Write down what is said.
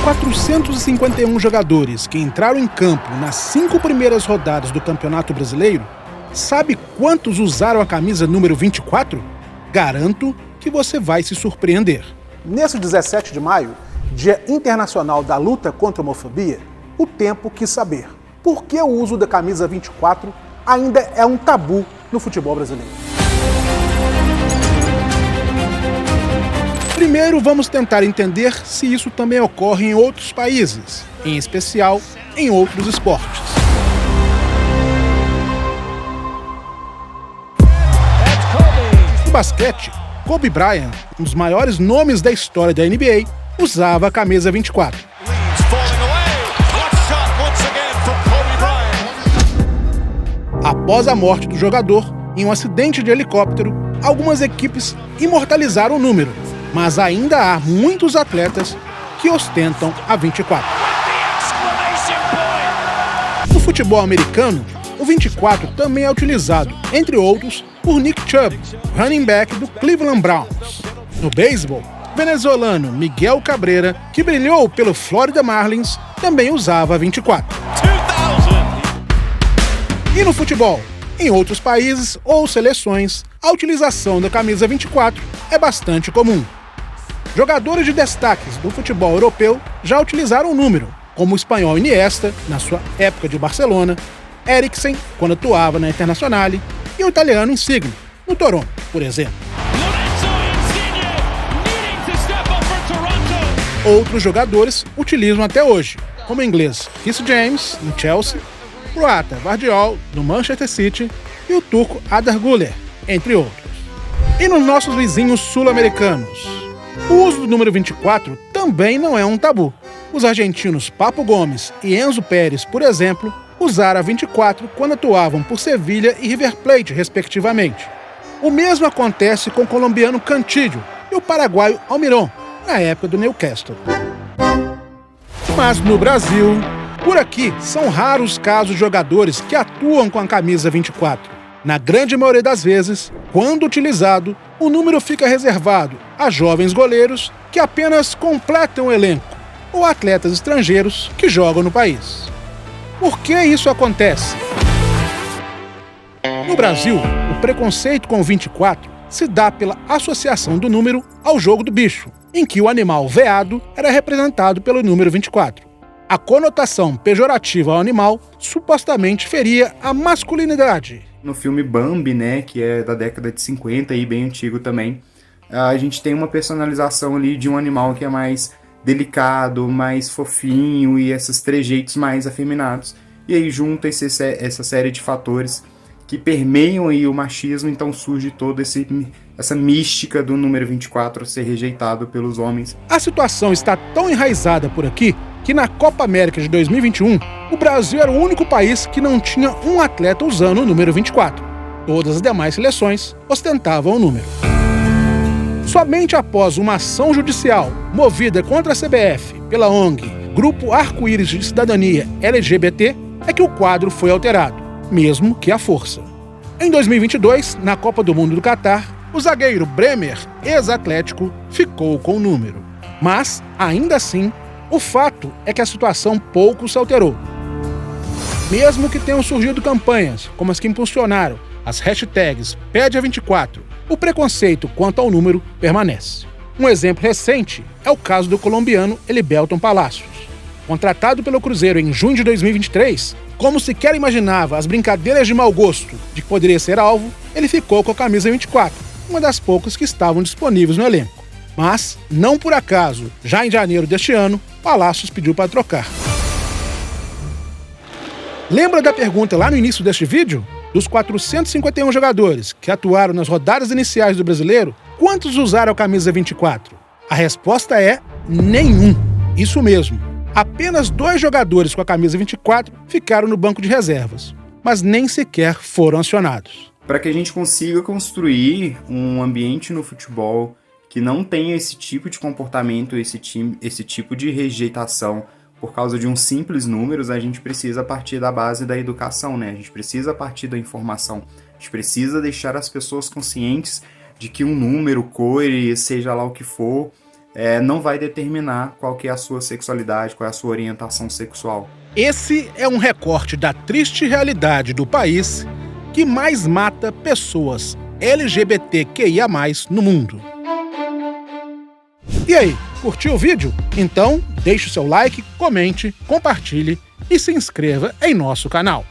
451 jogadores que entraram em campo nas 5 primeiras rodadas do Campeonato Brasileiro, sabe quantos usaram a camisa número 24? Garanto que você vai se surpreender. Nesse 17 de maio, Dia Internacional da Luta contra a Homofobia, o Tempo quis saber por que o uso da camisa 24 ainda é um tabu no futebol brasileiro. Primeiro, vamos tentar entender se isso também ocorre em outros países, em especial em outros esportes. No basquete, Kobe Bryant, um dos maiores nomes da história da NBA, usava a camisa 24. Após a morte do jogador, em um acidente de helicóptero, algumas equipes imortalizaram o número, mas ainda há muitos atletas que ostentam a 24. No futebol americano, o 24 também é utilizado, entre outros, por Nick Chubb, running back do Cleveland Browns. No beisebol, o venezuelano Miguel Cabrera, que brilhou pelo Florida Marlins, também usava a 24. E no futebol, em outros países ou seleções, a utilização da camisa 24 é bastante comum. Jogadores de destaques do futebol europeu já utilizaram o número, como o espanhol Iniesta, na sua época de Barcelona, Eriksen, quando atuava na Internazionale, e o italiano Insigne, no Toronto, por exemplo. Outros jogadores utilizam até hoje, como o inglês Reece James, no Chelsea, o croata Gvardiol, no Manchester City, e o turco Arda Güler, entre outros. E nos nossos vizinhos sul-americanos? O uso do número 24 também não é um tabu. Os argentinos Papo Gomes e Enzo Pérez, por exemplo, usaram a 24 quando atuavam por Sevilha e River Plate, respectivamente. O mesmo acontece com o colombiano Cantillo e o paraguaio Almirón, na época do Newcastle. Mas no Brasil, por aqui, são raros casos de jogadores que atuam com a camisa 24. Na grande maioria das vezes, quando utilizado, o número fica reservado a jovens goleiros que apenas completam o elenco ou atletas estrangeiros que jogam no país. Por que isso acontece? No Brasil, o preconceito com o 24 se dá pela associação do número ao jogo do bicho, em que o animal veado era representado pelo número 24. A conotação pejorativa ao animal supostamente feria a masculinidade. No filme Bambi, né, que é da década de 50 e bem antigo também, a gente tem uma personalização ali de um animal que é mais delicado, mais fofinho e esses trejeitos mais afeminados. E aí junta essa série de fatores que permeiam aí o machismo, então surge toda essa mística do número 24 ser rejeitado pelos homens. A situação está tão enraizada por aqui que na Copa América de 2021, o Brasil era o único país que não tinha um atleta usando o número 24. Todas as demais seleções ostentavam o número. Somente após uma ação judicial movida contra a CBF pela ONG Grupo Arco-Íris de Cidadania LGBT é que o quadro foi alterado, mesmo que à força. Em 2022, na Copa do Mundo do Catar, o zagueiro Bremer, ex-Atlético, ficou com o número. Mas, ainda assim, o fato é que a situação pouco se alterou. Mesmo que tenham surgido campanhas, como as que impulsionaram as hashtags #PedeA24, o preconceito quanto ao número permanece. Um exemplo recente é o caso do colombiano Elibelton Palacios. Contratado pelo Cruzeiro em junho de 2023, como sequer imaginava as brincadeiras de mau gosto de que poderia ser alvo, ele ficou com a camisa 24, uma das poucas que estavam disponíveis no elenco. Mas, não por acaso, já em janeiro deste ano, Palacios pediu para trocar. Lembra da pergunta lá no início deste vídeo? Dos 451 jogadores que atuaram nas rodadas iniciais do Brasileiro, quantos usaram a camisa 24? A resposta é nenhum. Isso mesmo. Apenas 2 jogadores com a camisa 24 ficaram no banco de reservas, mas nem sequer foram acionados. Para que a gente consiga construir um ambiente no futebol que não tenha esse tipo de comportamento, esse tipo de rejeitação por causa de uns simples números, a gente precisa partir da base da educação, né? A gente precisa partir da informação. A gente precisa deixar as pessoas conscientes de que um número, cor, seja lá o que for, não vai determinar qual que é a sua sexualidade, qual é a sua orientação sexual. Esse é um recorte da triste realidade do país que mais mata pessoas LGBTQIA+ no mundo. E aí, curtiu o vídeo? Então, deixe o seu like, comente, compartilhe e se inscreva em nosso canal.